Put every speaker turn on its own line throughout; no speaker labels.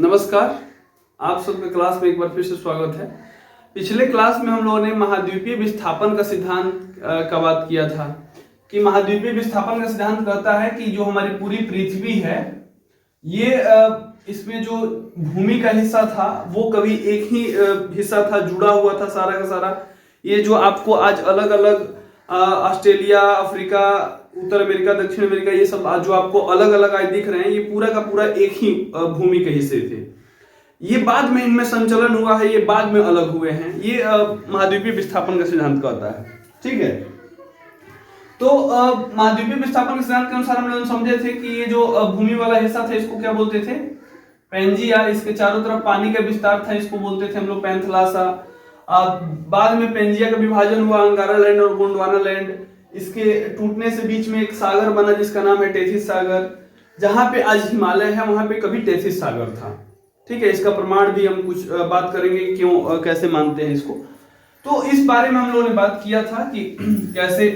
नमस्कार, आप सबके क्लास में एक बार फिर से स्वागत है। पिछले क्लास में हम लोगों ने महाद्वीपीय विस्थापन का सिद्धांत का बात किया था कि महाद्वीपीय विस्थापन का सिद्धांत कहता है कि जो हमारी पूरी पृथ्वी है ये इसमें जो भूमि का हिस्सा था वो कभी एक ही हिस्सा था, जुड़ा हुआ था सारा का सारा। ये जो आपको आज अलग अलग ऑस्ट्रेलिया, अफ्रीका, उत्तर अमेरिका, दक्षिण अमेरिका, ये सब जो आपको अलग अलग आज दिख रहे हैं, ये पूरा का पूरा एक ही भूमि के हिस्से थे। ये बाद में इनमें संचलन हुआ है, ये बाद में अलग हुए हैं। ये महाद्वीपीय विस्थापन का सिद्धांत कहता है। ठीक है, तो महाद्वीपीय विस्थापन के सिद्धांत के अनुसार हम लोग समझे थे कि ये जो भूमि वाला हिस्सा था इसको क्या बोलते थे? पेंजिया। इसके चारों तरफ पानी का विस्तार था, इसको बोलते थे हम लोग पैंथलासा। बाद में पेंजिया का विभाजन हुआ अंगारा लैंड और गोंडवाना लैंड। इसके टूटने से बीच में एक सागर बना जिसका नाम है टेथिस सागर। जहां पे आज हिमालय है वहां पे कभी टेथिस सागर था। ठीक है, इसका प्रमाण भी हम कुछ बात करेंगे, क्यों कैसे मानते हैं इसको। तो इस बारे में हम लोगों ने बात किया था कि कैसे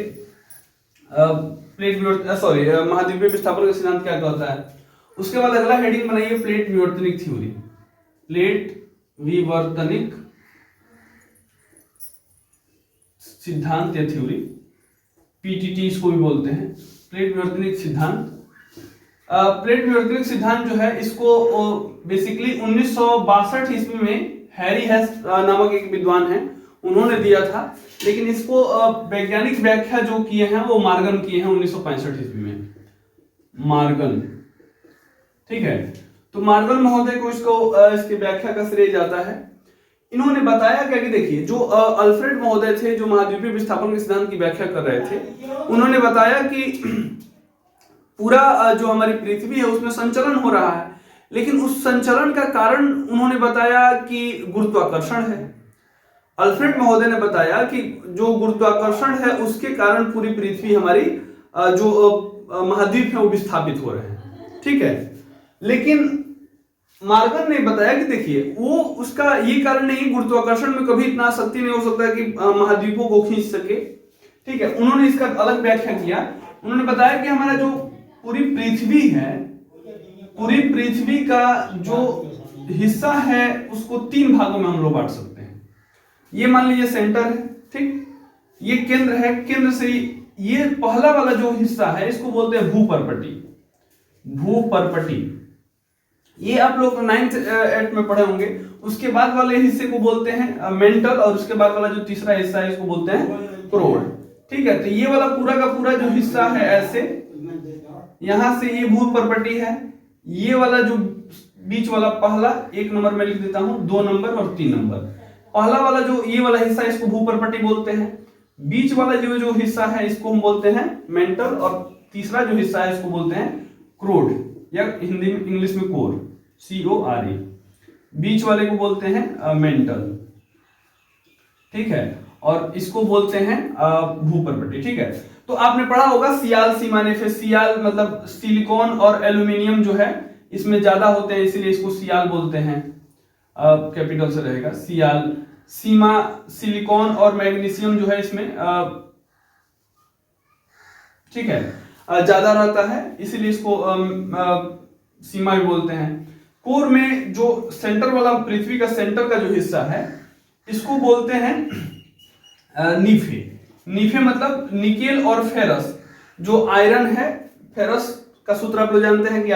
महाद्वीपीय विस्थापन का सिद्धांत क्या कहता है। उसके बाद अगला हेडिंग बनाइए प्लेट विवर्तनिक थ्योरी। प्लेट विवर्तनिक सिद्धांत या थ्योरी, पीटीटी इसको भी बोलते हैं, प्लेट विवर्तनिक सिद्धांत। प्लेट विवर्तनिक सिद्धांत जो है इसको बेसिकली 1962 ईस्वी में हैरी हेस नामक एक विद्वान है, उन्होंने दिया था। लेकिन इसको वैज्ञानिक व्याख्या जो किए हैं वो मार्गन किए हैं 1965 ईस्वी में, मार्गन। ठीक है, तो मार्गन महोदय को इसकी व्याख्या का श्रेय जाता है। इन्होंने बताया क्या कि देखिए, जो अल्फ्रेड महोदय थे जो महाद्वीपीय विस्थापन के सिद्धांत की व्याख्या कर रहे थे, उन्होंने बताया कि पूरा जो हमारी पृथ्वी है उसमें संचलन हो रहा है, लेकिन उस संचलन का कारण उन्होंने बताया कि गुरुत्वाकर्षण है। अल्फ्रेड महोदय ने बताया कि जो गुरुत्वाकर्षण है उसके कारण पूरी पृथ्वी हमारी जो महाद्वीप है वो विस्थापित हो रहे हैं। ठीक है, लेकिन मार्गन ने बताया कि देखिए वो उसका ये कारण नहीं, गुरुत्वाकर्षण में कभी इतना शक्ति नहीं हो सकता कि महाद्वीपों को खींच सके। ठीक है, उन्होंने इसका अलग व्याख्या किया। उन्होंने बताया कि हमारा जो पूरी पृथ्वी है, पूरी पृथ्वी का जो हिस्सा है उसको 3 भागों में हम लोग बांट सकते हैं। ये मान लीजिए सेंटर है, ठीक, ये केंद्र है, केंद्र से ये पहला वाला जो हिस्सा है इसको बोलते हैं भूपर्पटी। भूपर्पटी ये आप लोग 9th 8th में पढ़े होंगे। उसके बाद वाले हिस्से को बोलते हैं मेंटल, और उसके बाद वाला जो तीसरा हिस्सा है इसको बोलते हैं क्रोड। ठीक है, तो ये वाला पूरा का पूरा जो हिस्सा है ऐसे, यहां से ये भूपर्पटी है। ये वाला जो बीच वाला पहला 1 नंबर में लिख देता हूं, 2 नंबर और 3 नंबर। पहला वाला जो ये वाला हिस्सा इसको भूपर्पटी बोलते हैं। बीच वाला जो हिस्सा है इसको हम बोलते हैं मेंटल, और तीसरा जो हिस्सा है इसको बोलते हैं क्रोड, या हिंदी में इंग्लिश में कोर, CORE। बीच वाले को बोलते हैं मेंटल। ठीक है, और इसको बोलते हैं भूपर्पटी। ठीक है, तो आपने पढ़ा होगा सियाल सीमा ने, फिर सियाल मतलब सिलिकॉन और एल्यूमिनियम जो है इसमें ज्यादा होते हैं, इसीलिए इसको सियाल बोलते हैं। कैपिटल से रहेगा सियाल। सीमा सिलिकॉन और मैग्नीशियम जो है इसमें ठीक है ज्यादा रहता है, इसीलिए इसको सीमा भी बोलते हैं। कोर में जो सेंटर वाला, पृथ्वी का सेंटर का जो हिस्सा है इसको बोलते हैं नीफे। नीफे मतलब निकेल और फेरस। जो आयरन है, फेरस का सूत्र आप लोग जानते हैं कि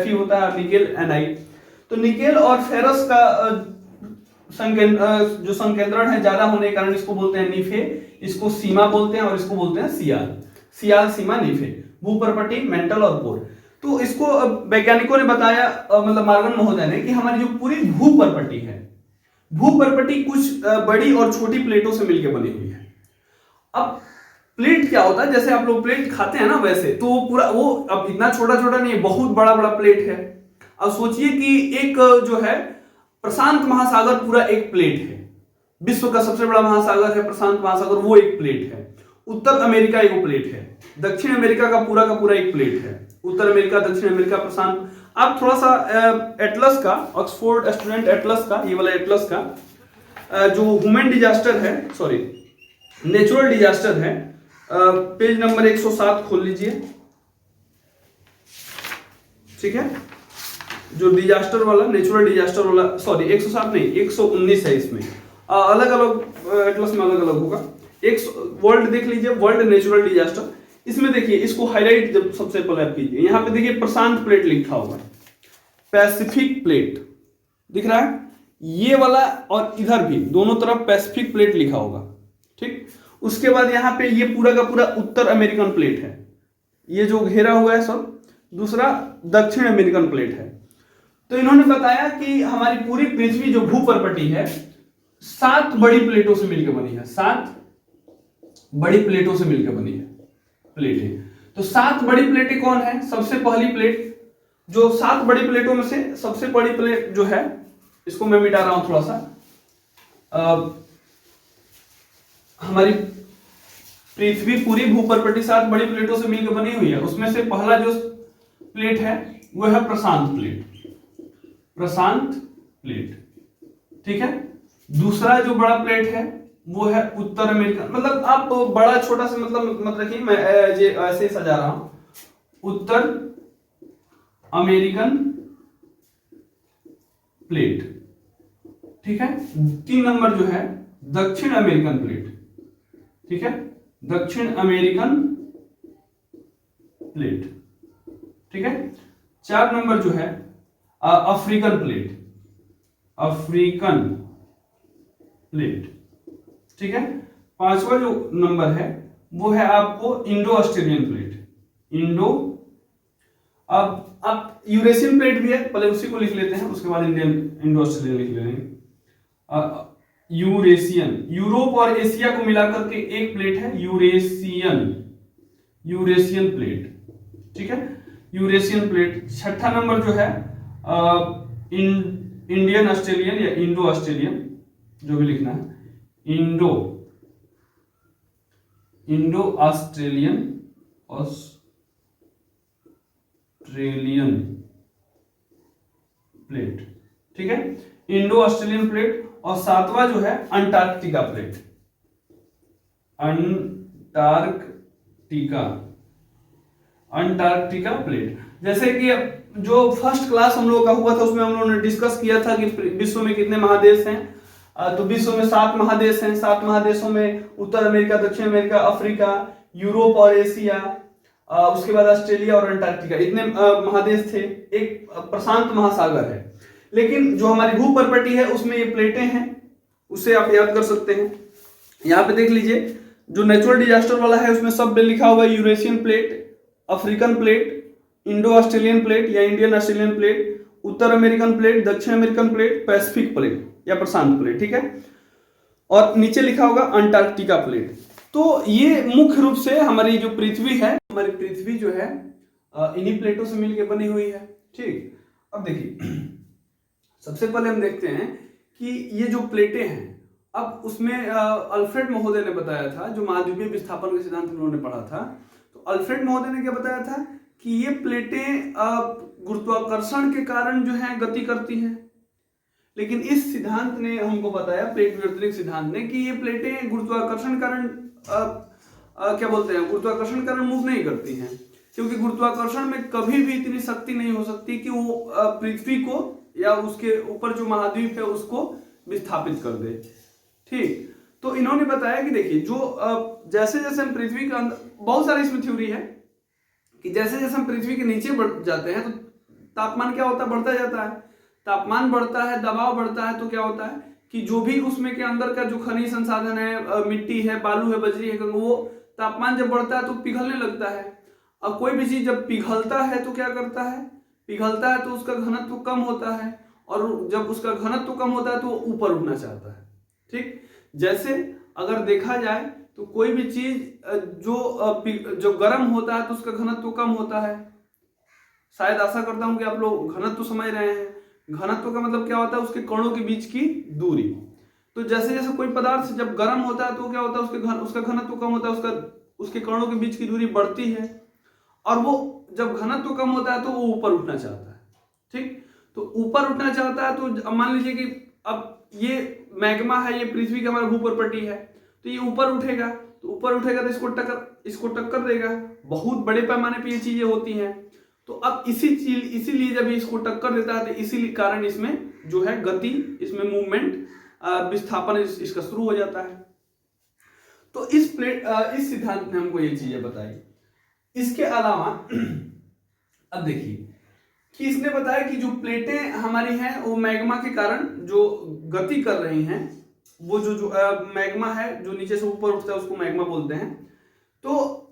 Fe होता है, निकेल Ni। तो निकेल और फेरस का जो संकेंद्रण है ज्यादा होने के कारण इसको बोलते हैं नीफे। इसको सीमा बोलते हैं और इसको बोलते हैं सियाल। सियाल, सीमा, नीफे, भूपर्पटी, मेंटल और कोर। तो इसको वैज्ञानिकों ने बताया, मतलब मार्गन महोदय ने, कि हमारी जो पूरी भूपर्पटी है, भूपर्पटी कुछ बड़ी और छोटी प्लेटों से मिलकर बनी हुई है। अब प्लेट क्या होता है, जैसे आप लोग प्लेट खाते हैं ना, वैसे तो पूरा वो अब इतना छोटा छोटा नहीं है, बहुत बड़ा बड़ा प्लेट है। अब सोचिए कि एक जो है प्रशांत महासागर पूरा एक प्लेट है। विश्व का सबसे बड़ा महासागर है प्रशांत महासागर, वो एक प्लेट है। उत्तर अमेरिका एक प्लेट है। दक्षिण अमेरिका का पूरा एक प्लेट है। उत्तर अमेरिका, दक्षिण अमेरिका, प्रशांत। आप थोड़ा सा एटलस का, ऑक्सफोर्ड स्टूडेंट एटलस का, ये वाला एटलस का जो ह्यूमन डिजास्टर है, सॉरी नेचुरल डिजास्टर है, पेज नंबर 107 खोल लीजिए। ठीक है, जो डिजास्टर वाला, नेचुरल डिजास्टर वाला, सॉरी 107 नहीं 119 है इसमें, अलग अलग एटलस में अलग अलग होगा। एक वर्ल्ड देख लीजिए, वर्ल्ड नेचुरल डिजास्टर, इसमें देखिए इसको हाईलाइट जब सबसे पहले आप कीजिए, यहाँ पे देखिए प्रशांत प्लेट लिखा हुआ है, पैसिफिक प्लेट दिख रहा है ये वाला, और इधर भी दोनों तरफ पैसिफिक प्लेट लिखा होगा, ठीक। उसके बाद यहाँ पे ये पूरा का पूरा उत्तर अमेरिकन प्लेट है, ये जो घेरा हुआ है सब, दूसरा दक्षिण अमेरिकन प्लेट है। तो इन्होंने बताया कि हमारी पूरी पृथ्वी जो भूपर्पटी है 7 बड़ी प्लेटों से मिलकर बनी है, 7 बड़ी प्लेटों से मिलकर बनी है प्लेटें। तो 7 बड़ी प्लेटें कौन है? सबसे पहली प्लेट, जो 7 बड़ी प्लेटों में से सबसे बड़ी प्लेट जो है, इसको मैं मिटा रहा हूं थोड़ा सा, हमारी पृथ्वी पूरी भूपर्पटी 7 बड़ी प्लेटों से मिलकर बनी हुई है। उसमें से पहला जो प्लेट है वो है प्रशांत प्लेट, प्रशांत प्लेट, ठीक है। दूसरा जो बड़ा प्लेट है वो है उत्तर अमेरिका, मतलब आप बड़ा छोटा से मतलब मत रखिए, मैं ये ऐसे ही सजा रहा हूं, उत्तर अमेरिकन प्लेट, ठीक है। 3 नंबर जो है दक्षिण अमेरिकन प्लेट, ठीक है, दक्षिण अमेरिकन प्लेट, ठीक है। 4 नंबर जो है अफ्रीकन प्लेट, अफ्रीकन प्लेट, ठीक है। 5वां जो नंबर है वो है आपको इंडो ऑस्ट्रेलियन प्लेट, इंडो, अब यूरेशियन प्लेट भी है, पहले उसी को लिख लेते हैं, उसके बाद इंडियन इंडो ऑस्ट्रेलियन लिख लेंगे। यूरेशियन, यूरोप और एशिया को मिलाकर के एक प्लेट है यूरेशियन, यूरेशियन प्लेट, ठीक है, यूरेशियन प्लेट। 6ठा नंबर जो है इंडियन ऑस्ट्रेलियन या इंडो ऑस्ट्रेलियन, जो भी लिखना है, इंडो ऑस्ट्रेलियन, ऑस्ट्रेलियन प्लेट, ठीक है, इंडो ऑस्ट्रेलियन प्लेट। और 7वां जो है अंटार्कटिका प्लेट, अंटार्कटिका प्लेट। जैसे कि जो फर्स्ट क्लास हम लोगों का हुआ था उसमें हम लोगों ने डिस्कस किया था कि विश्व में कितने महादेश हैं, तो विश्व में 7 महादेश हैं। 7 महादेशों में उत्तर अमेरिका, दक्षिण अमेरिका, अफ्रीका, यूरोप और एशिया, उसके बाद ऑस्ट्रेलिया और अंटार्कटिका, इतने महादेश थे। एक प्रशांत महासागर है, लेकिन जो हमारी भूपर्पटी है उसमें ये प्लेटें हैं, उसे आप याद कर सकते हैं। यहाँ पे देख लीजिए, जो नेचुरल डिजास्टर वाला है उसमें सब लिखा हुआ है Eurasian plate, African plate, Indo Australian plate या इंडियन ऑस्ट्रेलियन प्लेट, उत्तर अमेरिकन प्लेट, दक्षिण अमेरिकन प्लेट, पैसिफिक प्लेट या प्रशांत प्लेट, ठीक है। और नीचे लिखा होगा अंटार्कटिका प्लेट। तो ये मुख्य रूप से हमारी जो पृथ्वी है, हमारी पृथ्वी जो है इन्हीं प्लेटों से मिलकर बनी हुई है, ठीक। अब देखिए सबसे पहले हम देखते हैं कि ये जो प्लेटें हैं, अब उसमें अल्फ्रेड महोदय ने बताया था, जो महाद्वीपीय विस्थापन के सिद्धांत उन्होंने पढ़ा था, तो अल्फ्रेड महोदय ने क्या बताया था कि ये प्लेटें गुरुत्वाकर्षण के कारण जो है गति करती हैं। लेकिन इस सिद्धांत ने हमको बताया, प्लेट विवर्तनिक सिद्धांत ने, कि ये प्लेटें गुरुत्वाकर्षण कारण क्या बोलते हैं, गुरुत्वाकर्षण कारण मूव नहीं करती हैं, क्योंकि गुरुत्वाकर्षण में कभी भी इतनी शक्ति नहीं हो सकती कि वो पृथ्वी को या उसके ऊपर जो महाद्वीप है उसको विस्थापित कर दे, ठीक। तो इन्होंने बताया कि देखिए, जो जैसे जैसे हम पृथ्वी के अंदर, बहुत सारी इसमें थ्योरी है कि जैसे जैसे हम पृथ्वी के नीचे बढ़ जाते हैं तो तापमान क्या होता है, बढ़ता जाता है। तापमान बढ़ता है, दबाव बढ़ता है, तो क्या होता है कि जो भी उसमें के अंदर का जो खनिज संसाधन है, मिट्टी है, बालू है, बजरी है, वो तापमान जब बढ़ता है तो पिघलने लगता है। अब कोई भी चीज जब पिघलता है तो क्या करता है, पिघलता है तो उसका घनत्व कम होता है, और जब उसका घनत्व कम होता है तो वो ऊपर उठना चाहता है, ठीक। जैसे अगर देखा जाए तो कोई भी चीज जो गर्म होता है तो उसका घनत्व कम होता है। शायद आशा करता हूं कि आप लोग घनत्व समझ रहे हैं। घनत्व का मतलब क्या होता है, उसके कणों के बीच की दूरी। तो जैसे जैसे कोई पदार्थ जब गर्म होता है तो क्या होता है, उसका घनत्व कम होता है, उसके कणों के बीच की दूरी बढ़ती है, और वो जब घनत्व कम होता है तो वो ऊपर उठना चाहता है, ठीक। तो ऊपर उठना चाहता है, तो मान लीजिए कि अब ये मैग्मा है, ये पृथ्वी का हमारा भूपर्पटी है, तो ये ऊपर उठेगा, तो ऊपर उठेगा तो इसको टक्कर देगा। बहुत बड़े पैमाने पे ये चीजें होती हैं। तो अब इसीलिए जब ये इसको टक्कर देता है तो इसी कारण इसमें जो है गति, इसमें मूवमेंट, विस्थापन इसका शुरू हो जाता है। तो इस सिद्धांत ने हमको ये चीजें बताई। इसके अलावा अब देखिए कि इसने बताया कि जो प्लेटें हमारी हैं वो मैग्मा के कारण जो गति कर रही हैं, वो जो मैग्मा है जो नीचे से ऊपर उठता है उसको मैग्मा बोलते हैं। तो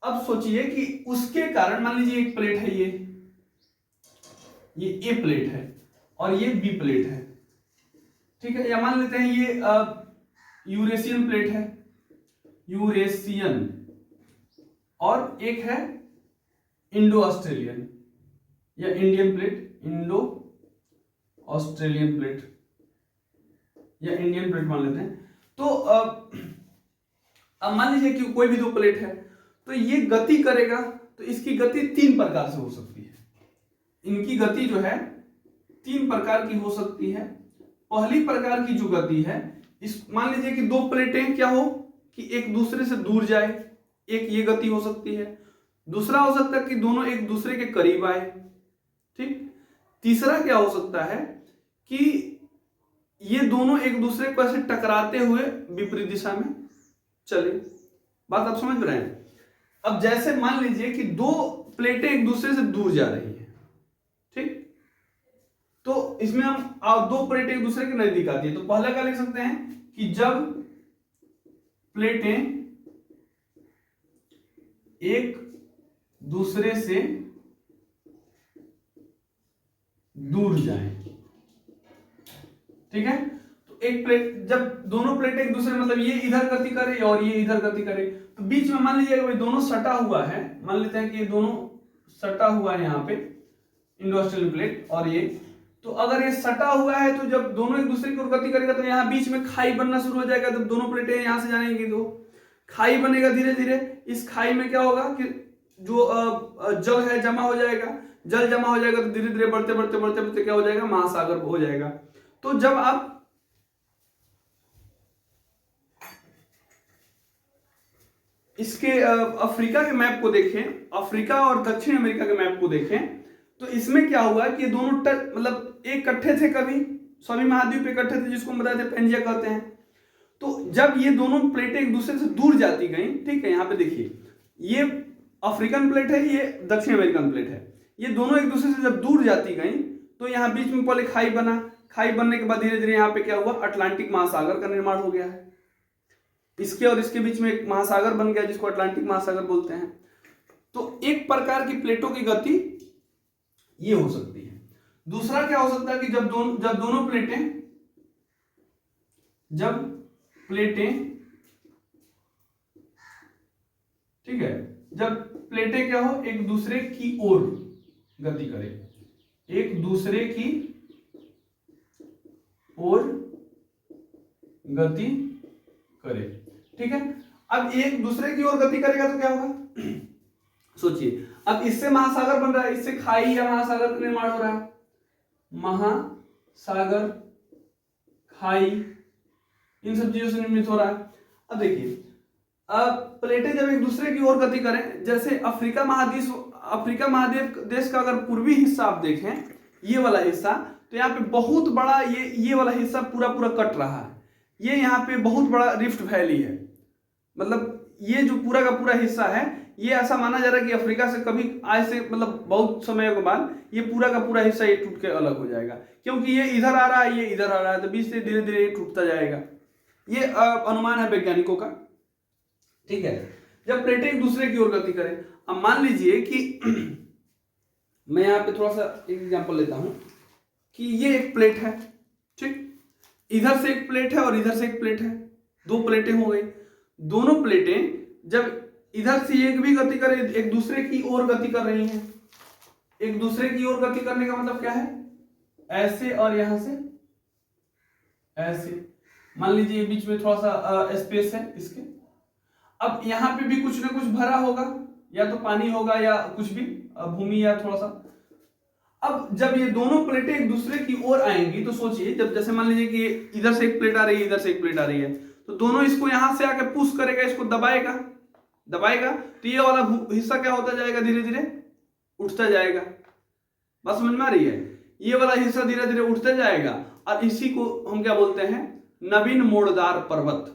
अब सोचिए कि उसके कारण मान लीजिए एक प्लेट है, ये ए प्लेट है और ये बी प्लेट है, ठीक है, या मान लेते हैं ये यूरेशियन प्लेट है, यूरेशियन, और एक है इंडो ऑस्ट्रेलियन या Indian plate, Indo Australian plate या इंडियन प्लेट मान लेते हैं। तो अब मान लीजिए कि कोई भी दो प्लेट है तो ये गति करेगा, तो इसकी गति 3 प्रकार से हो सकती है। इनकी गति जो है 3 प्रकार की हो सकती है। पहली प्रकार की जो गति है, इस मान लीजिए कि दो प्लेटें क्या हो कि एक दूसरे से दूर जाए, एक ये गति हो सकती है। दूसरा हो सकता है कि दोनों एक दूसरे के करीब आए, ठीक। तीसरा क्या हो सकता है कि ये दोनों एक दूसरे को ऐसे टकराते हुए विपरीत दिशा में चले। बात आप समझ रहे हैं। अब जैसे मान लीजिए कि दो प्लेटें एक दूसरे से दूर जा रही हैं, ठीक, तो इसमें हम दो प्लेटें एक दूसरे के नजदीक आती है, तो पहला क्या लिख सकते हैं कि जब प्लेटें एक दूसरे से दूर जाएं, ठीक है। तो एक प्लेट, जब दोनों प्लेटें एक दूसरे, मतलब ये इधर गति करे और ये इधर गति करे, तो बीच में मान लीजिए दोनों सटा हुआ है, मान लेते हैं कि ये दोनों सटा हुआ है यहाँ पे इंडो ऑस्ट्रेलियन प्लेट और ये, तो अगर ये सटा हुआ है तो जब दोनों एक दूसरे की ओर गति करेगा तो यहाँ बीच में खाई बनना शुरू हो जाएगा। जब दोनों प्लेटें यहाँ से जाएंगी तो खाई बनेगा धीरे धीरे। इस खाई में क्या होगा कि जो जल है जमा हो जाएगा, जल जमा हो जाएगा तो धीरे धीरे बढ़ते बढ़ते बढ़ते बढ़ते क्या हो जाएगा, महासागर हो जाएगा। तो जब आप इसके अफ्रीका के मैप को देखें, अफ्रीका और दक्षिण अमेरिका के मैप को देखें, तो इसमें क्या हुआ कि ये दोनों मतलब एक इकट्ठे थे, कभी सभी महाद्वीप इकट्ठे थे, जिसको हम बताते हैं पेंजिया कहते हैं। तो जब ये दोनों प्लेटें एक दूसरे से दूर जाती गई, ठीक है, यहाँ पे देखिए ये अफ्रीकन प्लेट है, ये दक्षिण अमेरिकन प्लेट है, ये दोनों एक दूसरे से जब दूर जाती गई तो यहाँ बीच में पहले खाई बना, खाई बनने के बाद धीरे धीरे यहाँ पे क्या हुआ, अटलांटिक महासागर का निर्माण हो गया है। इसके और इसके बीच में एक महासागर बन गया जिसको अटलांटिक महासागर बोलते हैं। तो एक प्रकार की प्लेटों की गति ये हो सकती है। दूसरा क्या हो सकता है कि जब दोनों प्लेटें ठीक है, जब प्लेटें क्या हो, एक दूसरे की ओर गति करे, एक दूसरे की ओर गति करे, ठीक है। अब एक दूसरे की ओर गति करेगा तो क्या होगा सोचिए, अब इससे महासागर बन रहा है, इससे खाई या महासागर का निर्माण हो रहा है, महासागर, खाई, इन सब चीजों से निर्मित हो रहा है। अब देखिए, अब प्लेटें जब एक दूसरे की ओर गति करें, जैसे अफ्रीका महादेश देश का अगर पूर्वी हिस्सा आप देखें, ये वाला हिस्सा, तो यहाँ पे बहुत बड़ा ये वाला हिस्सा पूरा पूरा कट रहा है। ये यहाँ पे बहुत बड़ा रिफ्ट वैली है, मतलब ये जो पूरा का पूरा हिस्सा है, ये ऐसा माना जा रहा है कि अफ्रीका से कभी आज से मतलब बहुत समय के बाद ये पूरा का पूरा हिस्सा ये टूट के अलग हो जाएगा, क्योंकि ये इधर आ रहा है, ये इधर आ रहा है, तो बीच से धीरे धीरे ये टूटता जाएगा। ये अनुमान है वैज्ञानिकों का, ठीक है। जब प्लेटें एक दूसरे की ओर गति करें, अब मान लीजिए कि मैं यहाँ पे थोड़ा सा एक एग्जांपल लेता हूं कि ये एक प्लेट है, ठीक, इधर से एक प्लेट है और इधर से एक प्लेट है, दो प्लेटें हो गई। दोनों प्लेटें जब इधर से एक भी गति करे, एक दूसरे की ओर गति कर रही हैं। एक दूसरे की ओर गति करने का मतलब क्या है, ऐसे और यहां से ऐसे, मान लीजिए बीच में थोड़ा सा स्पेस है इसके। अब यहां पे भी कुछ ना कुछ भरा होगा, या तो पानी होगा या कुछ भी भूमि या थोड़ा सा। अब जब ये दोनों प्लेटें एक दूसरे की ओर आएंगी तो सोचिए, जब जैसे मान लीजिए कि इधर से एक प्लेट आ रही है, इधर से एक प्लेट आ रही है, तो दोनों इसको यहां से आके पुश करेगा, इसको दबाएगा, तो ये वाला हिस्सा क्या होता जाएगा, धीरे धीरे उठता जाएगा। बात समझ में आ रही है? ये वाला हिस्सा धीरे धीरे उठता जाएगा और इसी को हम क्या बोलते हैं, नवीन मोड़दार पर्वत।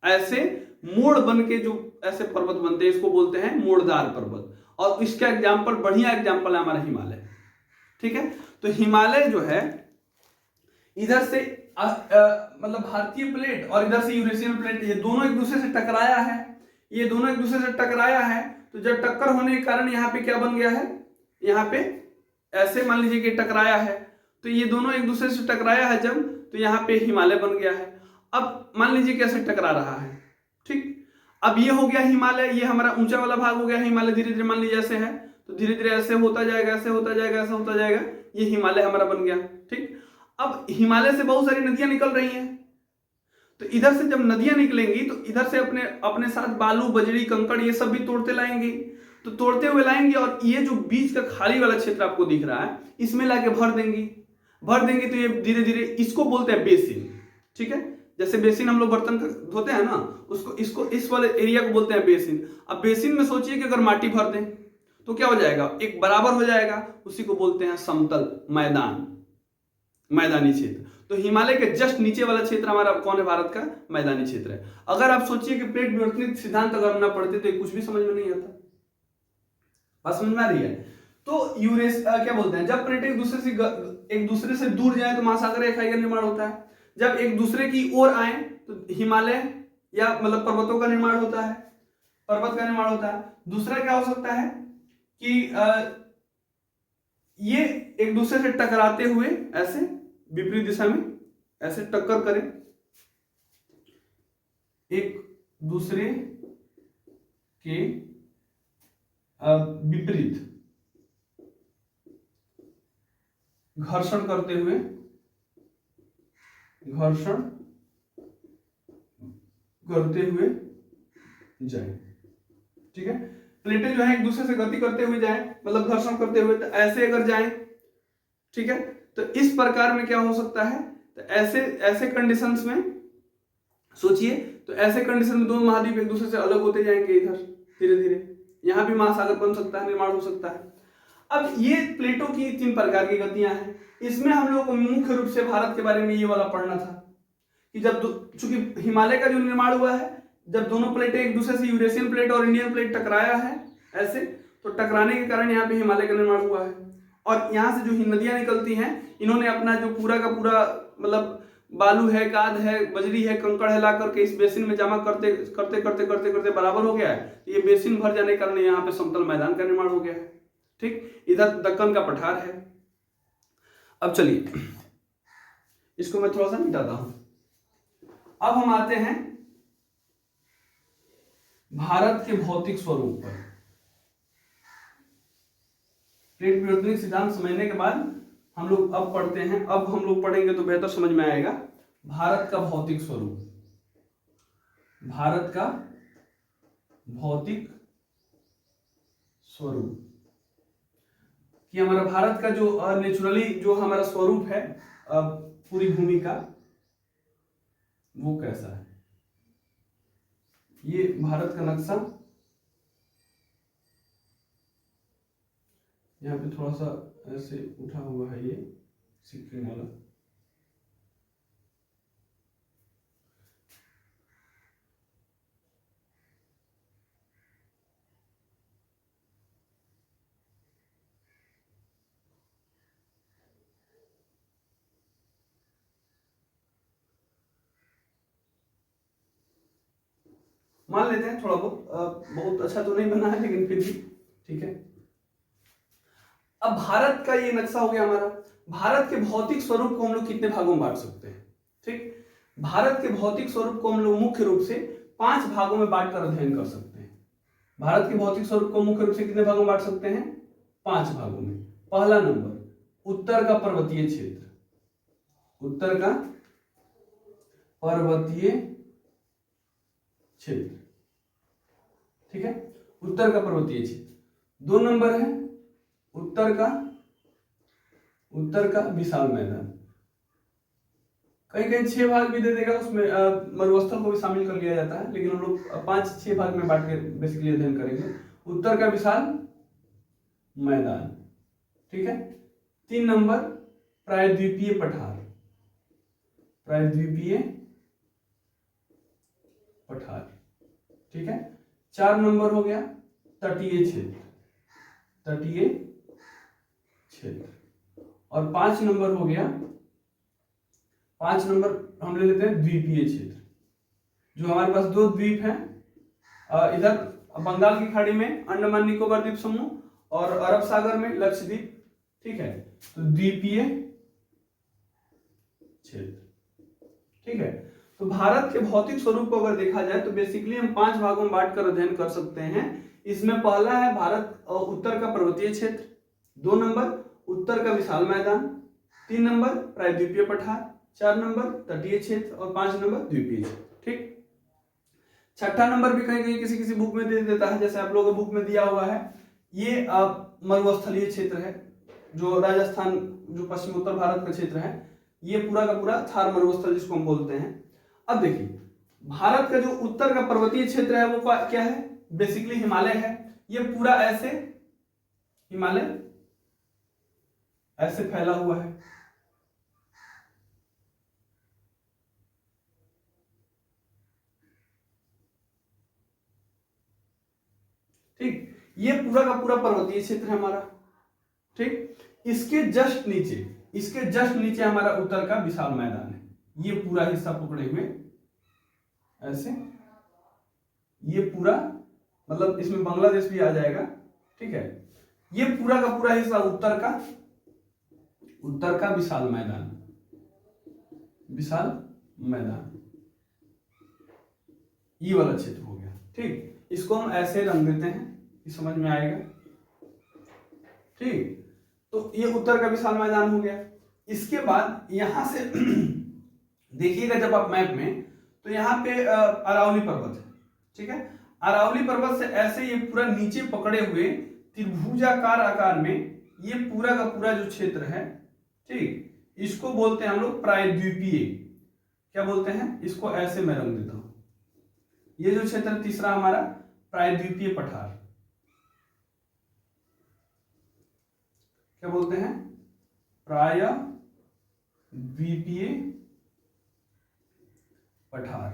ऐसे मोड़ बन के जो ऐसे पर्वत बनते हैं इसको बोलते हैं मोड़दार पर्वत। और इसका एग्जाम्पल, बढ़िया एग्जाम्पल है हमारा हिमालय। ठीक है, तो हिमालय जो है इधर से मतलब भारतीय प्लेट और इधर से यूरेशियन प्लेट, ये दोनों एक दूसरे से टकराया है, ये दोनों एक दूसरे से टकराया है। तो जब टक्कर होने के कारण यहाँ पे क्या बन गया है, यहाँ पे ऐसे मान लीजिए कि टकराया है, तो ये दोनों एक दूसरे से टकराया है जब, तो यहाँ पे हिमालय बन गया है। अब मान लीजिए कैसे टकरा रहा है, ठीक। अब ये हो गया हिमालय, ये हमारा ऊंचा वाला भाग हो गया हिमालय। धीरे धीरे मान लीजिए ऐसे है, तो धीरे धीरे ऐसे होता जाएगा, ऐसे होता जाएगा, ऐसे होता जाएगा, ये हिमालय हमारा बन गया। ठीक, अब हिमालय से बहुत सारी नदियां निकल रही हैं, तो इधर से जब नदियां निकलेंगी तो इधर से अपने अपने साथ बालू, बजरी, कंकड़ ये सब भी तोड़ते लाएंगी। तो तोड़ते हुए लाएंगे और ये जो बीच का खाली वाला क्षेत्र आपको दिख रहा है, इसमें लाके भर देंगी। तो ये धीरे धीरे, इसको बोलते हैं बेसिन। ठीक है, जैसे बेसिन हम लोग बर्तन धोते हैं ना, उसको इसको इस वाले एरिया को बोलते हैं बेसिन। अब बेसिन में सोचिए कि अगर माटी भर दें तो क्या हो जाएगा, एक बराबर हो जाएगा, उसी को बोलते हैं समतल मैदान, मैदानी क्षेत्र। तो हिमालय के जस्ट नीचे वाला क्षेत्र हमारा कौन है, भारत का मैदानी क्षेत्र है। अगर आप सोचिए कि प्लेट विवर्तनिक सिद्धांत अगर हम ना पढ़ते तो कुछ भी समझ में नहीं आता। बात समझ में आ रही है? तो क्या बोलते हैं, जब प्लेट एक दूसरे से दूर जाए तो महासागर रेखा का निर्माण होता है। जब एक दूसरे की ओर आए तो हिमालय या मतलब पर्वतों का निर्माण होता है, पर्वत का निर्माण होता है। दूसरा क्या हो सकता है कि ये एक दूसरे से टकराते हुए ऐसे विपरीत दिशा में ऐसे टक्कर करें, एक दूसरे के विपरीत घर्षण करते हुए जाए। ठीक है, प्लेटें जो है एक दूसरे से गति करते हुए जाए, मतलब घर्षण करते हुए, तो ऐसे अगर जाए, ठीक है, तो इस प्रकार में क्या हो सकता है, तो ऐसे कंडीशंस में सोचिए, तो ऐसे कंडीशन में दोनों महाद्वीप एक दूसरे से अलग होते जाएंगे, इधर धीरे धीरे यहां भी महासागर बन सकता है, निर्माण हो सकता है। अब ये प्लेटों की 3 प्रकार की गतियां हैं। इसमें हम लोग को मुख्य रूप से भारत के बारे में ये वाला पढ़ना था कि जब चूंकि हिमालय का जो निर्माण हुआ है, जब दोनों प्लेटें एक दूसरे से, यूरेशियन प्लेट और इंडियन प्लेट टकराया है ऐसे, तो टकराने के कारण यहाँ पे हिमालय का निर्माण हुआ है। और यहाँ से जो नदियां निकलती हैं, इन्होंने अपना जो पूरा का पूरा मतलब बालू है, काद है, बजरी है, कंकड़ है, ला करके इस बेसिन में जमा करते करते करते करते करते बराबर हो गया है। ये बेसिन भर जाने के कारण यहाँ पे समतल मैदान का निर्माण हो गया है। ठीक, इधर दक्कन का पठार है। अब चलिए इसको मैं थोड़ा सा मिटाता हूं। अब हम आते हैं भारत के भौतिक स्वरूप पर। प्लेट विवर्तनिक सिद्धांत समझने के बाद हम लोग अब पढ़ते हैं, अब हम लोग पढ़ेंगे तो बेहतर समझ में आएगा भारत का भौतिक स्वरूप। भारत का भौतिक स्वरूप कि हमारा भारत का जो नेचुरली जो हमारा स्वरूप है पूरी भूमि का, वो कैसा है। ये भारत का नक्शा, यहाँ पे थोड़ा सा ऐसे उठा हुआ है ये सिक्किम वाला। मान लेते हैं थोड़ा बहुत अच्छा तो नहीं बना है लेकिन फिर भी ठीक है। अब भारत का ये नक्शा हो गया हमारा। भारत के भौतिक स्वरूप को हम लोग कितने भागों में बांट सकते हैं। ठीक, भारत के भौतिक स्वरूप को हम लोग मुख्य रूप से 5 भागों में बांटकर अध्ययन कर सकते हैं। भारत के भौतिक स्वरूप को मुख्य रूप से कितने भागों में बांट सकते हैं, 5 भागों में। पहला नंबर उत्तर का पर्वतीय क्षेत्र, उत्तर का पर्वतीय क्षेत्र, ठीक है, उत्तर का पर्वतीय क्षेत्र। 2 नंबर है उत्तर का विशाल मैदान। कहीं कहीं 6 भाग भी दे देगा, उसमें मरुस्थल को भी शामिल कर लिया जाता है, लेकिन हम लोग 5-6 भाग में बांट के बेसिकली अध्ययन करेंगे। उत्तर का विशाल मैदान, ठीक है। 3 नंबर प्रायद्वीपीय पठार, प्रायद्वीपीय पठार, ठीक है। 4 नंबर हो गया तटीय क्षेत्र, तटीय क्षेत्र। और 5 नंबर हो गया, 5 नंबर हम ले लेते हैं द्वीपीय क्षेत्र, जो हमारे पास 2 द्वीप हैं, इधर बंगाल की खाड़ी में अंडमान निकोबार द्वीप समूह और अरब सागर में लक्षद्वीप, ठीक है। तो द्वीपीय क्षेत्र, ठीक है। तो भारत के भौतिक स्वरूप को अगर देखा जाए तो बेसिकली हम 5 भागों में बांट कर अध्ययन कर सकते हैं। इसमें पहला है भारत उत्तर का पर्वतीय क्षेत्र, 2 नंबर उत्तर का विशाल मैदान, 3 नंबर प्रायद्वीपीय पठार, 4 नंबर तटीय क्षेत्र और 5 नंबर द्वीपीय क्षेत्र, ठीक। छठा नंबर भी कहीं कहीं किसी किसी बुक में दे देता है, जैसे आप लोगों के बुक में दिया हुआ है, ये मरुस्थलीय क्षेत्र है, जो राजस्थान, जो पश्चिम उत्तर भारत का क्षेत्र है, ये पूरा का पूरा थार मरुस्थल जिसको हम बोलते हैं। अब देखिए भारत का जो उत्तर का पर्वतीय क्षेत्र है वो क्या है, बेसिकली हिमालय है। ये पूरा ऐसे हिमालय ऐसे फैला हुआ है, ठीक। ये पूरा का पूरा पर्वतीय क्षेत्र है हमारा, ठीक। इसके जस्ट नीचे हमारा उत्तर का विशाल मैदान है। ये पूरा हिस्सा पकड़े हुए ऐसे, ये पूरा मतलब इसमें बांग्लादेश भी आ जाएगा, ठीक है। ये पूरा का पूरा हिस्सा उत्तर का विशाल मैदान, ये वाला क्षेत्र हो गया, ठीक। इसको हम ऐसे रंग देते हैं, ये समझ में आएगा, ठीक। तो ये उत्तर का विशाल मैदान हो गया। इसके बाद यहां से देखिएगा जब आप मैप में, तो यहाँ पे अरावली पर्वत है, ठीक है। अरावली पर्वत से ऐसे ये पूरा नीचे पकड़े हुए त्रिभुजाकार आकार में ये पूरा का पूरा जो क्षेत्र है, ठीक, इसको बोलते हैं हम लोग प्रायद्वीपीय। क्या बोलते हैं इसको, ऐसे मैं रंग देता हूं। ये जो क्षेत्र तीसरा हमारा प्रायद्वीपीय पठार, क्या बोलते हैं, प्रायद्वीपीय पठार,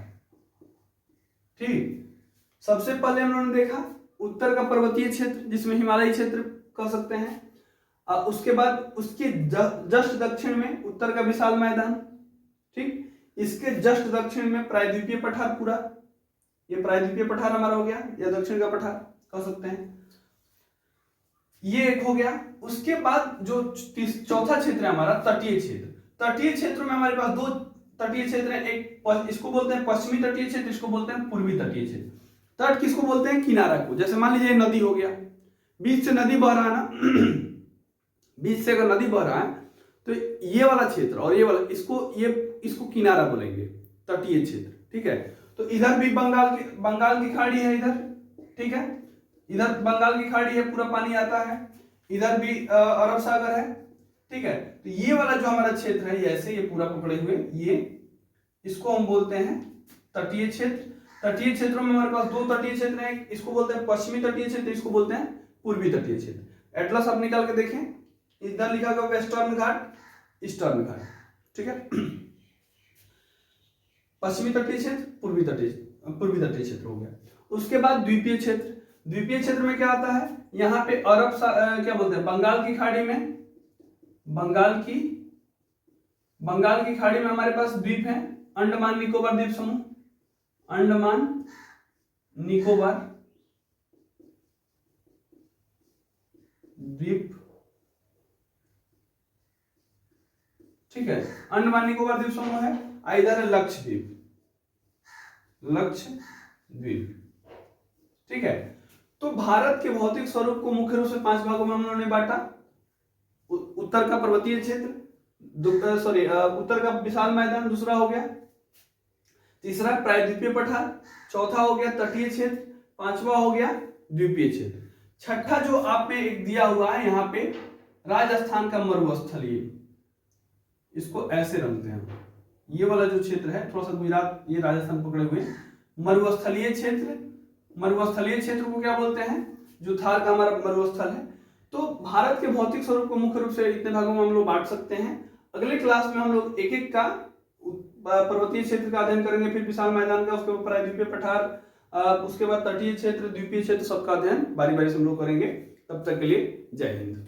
ठीक। सबसे पहले हम लोगों ने देखा उत्तर का पर्वतीय क्षेत्र, जिसमें हिमालयी क्षेत्र कह सकते हैं। उसके बाद उसके जस्ट दक्षिण में उत्तर का विशाल मैदान, ठीक। इसके जस्ट दक्षिण में प्रायद्वीपीय पठार, पूरा ये प्रायद्वीपीय पठार हमारा हो गया, या दक्षिण का पठार कह सकते हैं, ये एक हो गया। उसके बाद जो चौथा क्षेत्र है हमारा तटीय क्षेत्र। तटीय क्षेत्र में हमारे पास 2 तटीय क्षेत्र है, एक इसको बोलते हैं पश्चिमी तटीय क्षेत्र, इसको बोलते हैं पूर्वी तटीय क्षेत्र। तट किसको बोलते हैं, किनारा को। जैसे मान लीजिए नदी हो गया, बीच से नदी बह रहा है ना बीच से अगर नदी बह रहा है तो ये वाला क्षेत्र और ये वाला, इसको किनारा बोलेंगे, तटीय क्षेत्र, ठीक है। तो इधर भी बंगाल की खाड़ी है इधर, ठीक है, इधर बंगाल की खाड़ी है, पूरा पानी आता है, इधर भी अरब सागर है, ठीक है। तो ये वाला जो हमारा क्षेत्र है, ऐसे ये पूरा पकड़े हुए, ये इसको हम बोलते हैं तटीय क्षेत्र। तटीय क्षेत्रों में हमारे पास 2 तटीय क्षेत्र हैं, इसको बोलते हैं पश्चिमी तटीय क्षेत्र, इसको बोलते हैं पूर्वी तटीय क्षेत्र। एटलस आप निकाल के देखें, इधर लिखा होगा वेस्टर्न घाट, ईस्टर्न घाट, ठीक है। पश्चिमी तटीय क्षेत्र, पूर्वी तटीय क्षेत्र हो गया। उसके बाद द्वीपीय क्षेत्र। द्वीपीय क्षेत्र में क्या आता है, यहाँ पे क्या बोलते हैं, बंगाल की खाड़ी में, बंगाल की खाड़ी में हमारे पास द्वीप है, अंडमान निकोबार द्वीप समूह, अंडमान निकोबार द्वीप, ठीक है, अंडमान निकोबार द्वीप समूह है। इधर है लक्षद्वीप, ठीक है। तो भारत के भौतिक स्वरूप को मुख्य रूप से 5 भागों में हम लोगों ने बांटा। उत्तर का पर्वतीय क्षेत्र, उत्तर का विशाल मैदान दूसरा हो गया, तीसरा प्रायद्वीपीय पठार, चौथा हो गया तटीय क्षेत्र, पांचवा हो गया द्वीपीय क्षेत्र, छठा जो आप में एक दिया हुआ है यहाँ पे राजस्थान का मरुस्थलीय, इसको ऐसे रंगते हैं। ये वाला जो क्षेत्र है थोड़ा सा गुजरात, ये राजस्थान पकड़े हुए, मरुस्थलीय क्षेत्र। मरुस्थलीय क्षेत्र को क्या बोलते हैं, जो थार का हमारा मरुस्थल है, तो भारत के भौतिक स्वरूप को मुख्य रूप से इतने भागों में हम लोग बांट सकते हैं। अगले क्लास में हम लोग एक एक का पर्वतीय क्षेत्र का अध्ययन करेंगे, फिर विशाल मैदान का, उसके बाद प्रायद्वीपीय पठार, उसके बाद तटीय क्षेत्र, द्वीपीय क्षेत्र, सबका अध्ययन बारी बारी से हम लोग करेंगे। तब तक के लिए जय हिंद।